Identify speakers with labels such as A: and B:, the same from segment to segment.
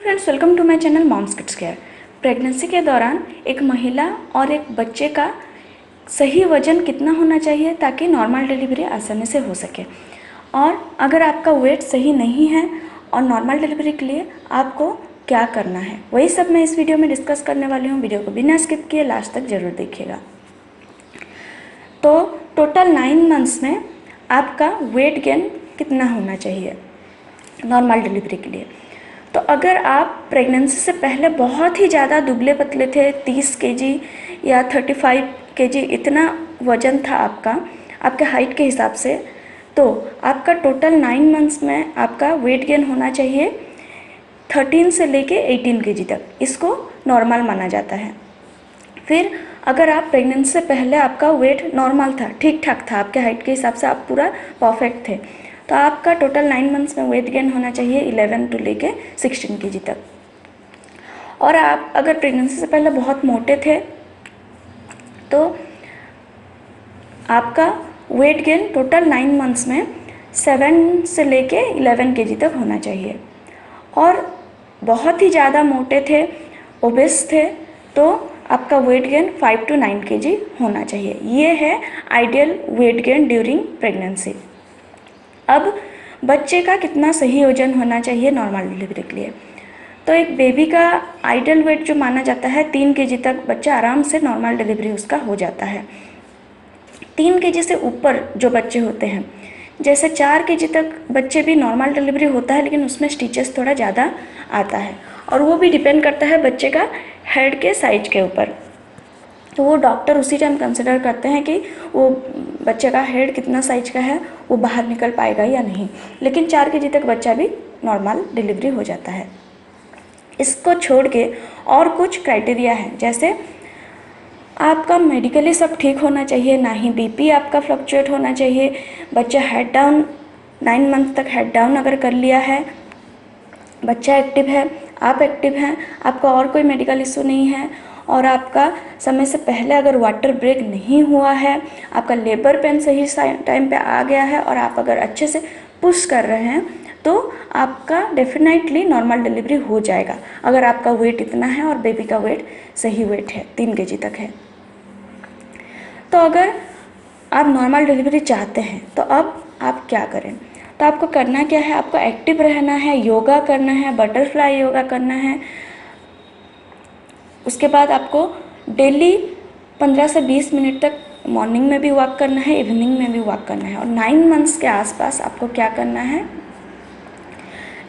A: Friends, welcome to my channel moms kids care. Pregnancy के दौरान एक महिला और एक बच्चे का सही वजन कितना होना चाहिए ताकि नॉर्मल डिलीवरी आसानी से हो सके। और अगर आपका वेट सही नहीं है और नॉर्मल डिलीवरी के लिए आपको क्या करना है, वही सब मैं इस वीडियो में डिस्कस करने वाली हूँ। वीडियो को बिना स्किप किए लास्ट तक ज़रूर देखिएगा। तो टोटल 9 मंथ्स में आपका वेट गेन कितना होना चाहिए नॉर्मल डिलीवरी के लिए। तो अगर आप प्रेगनेंसी से पहले बहुत ही ज़्यादा दुबले पतले थे, 30 केजी या 35 केजी इतना वज़न था आपका, आपके हाइट के हिसाब से, तो आपका टोटल 9 मंथ्स में आपका वेट गेन होना चाहिए 13 से लेके 18 केजी तक। इसको नॉर्मल माना जाता है। फिर अगर आप प्रेगनेंसी से पहले आपका वेट नॉर्मल था, ठीक ठाक था, आपके हाइट के हिसाब से आप पूरा परफेक्ट थे, तो आपका टोटल 9 मंथ्स में वेट गेन होना चाहिए 11 टू लेके 16 केजी तक। और आप अगर प्रेगनेंसी से पहले बहुत मोटे थे तो आपका वेट गेन टोटल 9 मंथ्स में 7 से लेके 11 केजी तक होना चाहिए। और बहुत ही ज़्यादा मोटे थे, ओबेस थे, तो आपका वेट गेन 5 टू 9 केजी होना चाहिए। ये है ideal weight gain during pregnancy. अब बच्चे का कितना सही वजन होना चाहिए नॉर्मल डिलीवरी के लिए। तो एक बेबी का आइडियल वेट जो माना जाता है 3 केजी तक बच्चा आराम से नॉर्मल डिलीवरी उसका हो जाता है। 3 केजी से ऊपर जो बच्चे होते हैं, जैसे 4 केजी तक बच्चे भी नॉर्मल डिलीवरी होता है, लेकिन उसमें स्टिचेस थोड़ा ज़्यादा आता है और वो भी डिपेंड करता है बच्चे का हेड के साइज के ऊपर। तो वो डॉक्टर उसी टाइम कंसिडर करते हैं कि वो बच्चे का हेड कितना साइज का है, वो बाहर निकल पाएगा या नहीं। लेकिन 4 केजी तक बच्चा भी नॉर्मल डिलीवरी हो जाता है। इसको छोड़ के और कुछ क्राइटेरिया है, जैसे आपका मेडिकली सब ठीक होना चाहिए, ना ही बीपी आपका फ्लक्चुएट होना चाहिए, बच्चा हेड डाउन 9 मंथ तक हेड डाउन अगर कर लिया है, बच्चा एक्टिव है, आप एक्टिव हैं, आपका और कोई मेडिकल इशू नहीं है, और आपका समय से पहले अगर वाटर ब्रेक नहीं हुआ है, आपका लेबर पेन सही टाइम पे आ गया है, और आप अगर अच्छे से पुश कर रहे हैं, तो आपका डेफिनेटली नॉर्मल डिलीवरी हो जाएगा। अगर आपका वेट इतना है और बेबी का वेट सही वेट है, 3 केजी तक है। तो अगर आप नॉर्मल डिलीवरी चाहते हैं तो अब आप क्या करें। तो आपको करना क्या है, आपको एक्टिव रहना है, योगा करना है, बटरफ्लाई योगा करना है। उसके बाद आपको डेली 15 से 20 मिनट तक मॉर्निंग में भी वॉक करना है, इवनिंग में भी वॉक करना है। और 9 मंथ्स के आसपास आपको क्या करना है,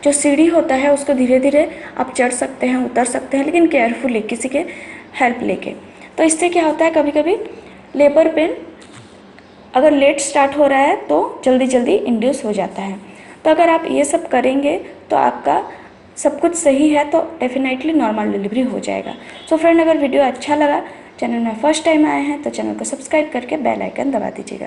A: जो सीढ़ी होता है उसको धीरे धीरे आप चढ़ सकते हैं, उतर सकते हैं, लेकिन केयरफुली किसी के हेल्प लेके। तो इससे क्या होता है, कभी कभी लेबर पेन अगर लेट स्टार्ट हो रहा है तो जल्दी जल्दी इंड्यूस हो जाता है। तो अगर आप ये सब करेंगे तो आपका सब कुछ सही है, तो डेफिनेटली नॉर्मल डिलीवरी हो जाएगा। सो फ्रेंड, अगर वीडियो अच्छा लगा, चैनल में फर्स्ट टाइम आए हैं तो चैनल को सब्सक्राइब करके बेल आइकन दबा दीजिएगा।